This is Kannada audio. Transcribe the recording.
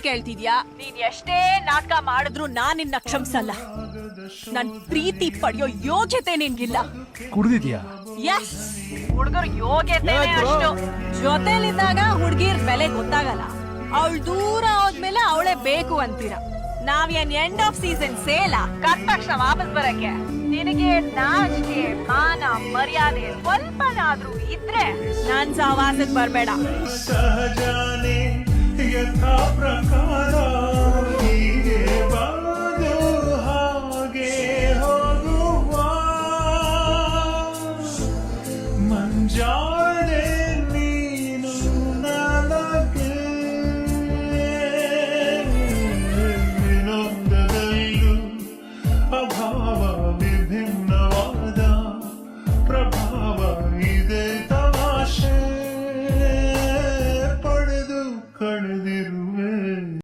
ಕೇಳ್ತಿದ್ಯಾ? ನೀನ್ ಎಷ್ಟೇ ನಾಟಕ ಮಾಡಿದ್ರು ನಾನ್ ನಿನ್ನ ಕ್ಷಮಿಸಲ್ಲ. ನನ್ ಪ್ರೀತಿ ಪಡೆಯೋ ಯೋಗ್ಯತೆ ನಿನ್ಗಿಲ್ಲ. ಕುಡ್ದಿದ್ಯಾ? ಎಸ್, ಹುಡುಗರು ಯೋಗ್ಯತೆ ಅಷ್ಟು. ಜೊತೆಲಿದ್ದಾಗ ಹುಡ್ಗಿರ್ ಬೆಲೆ ಗೊತ್ತಾಗಲ್ಲ. ಅವಳು ದೂರ ಹೋದ್ಮೇಲೆ ಅವಳೇ ಬೇಕು ಅಂತೀರ. ನಾವೇನ್ end of season sale cut ತಕ್ಷಣ ವಾಪಸ್ ಬರಕ್ಕೆ? ನಿನಗೆ ನಾಚಿಕೆ ಮಾನ ಮರ್ಯಾದೆ ಸ್ವಲ್ಪನಾದ್ರೂ ಇದ್ರೆ ನಾನ್ ಸಹವಾಸಕ್ ಬರ್ಬೇಡ. ಸಹಜಾನೆ ಯಥಾ ಪ್ರಕಾರ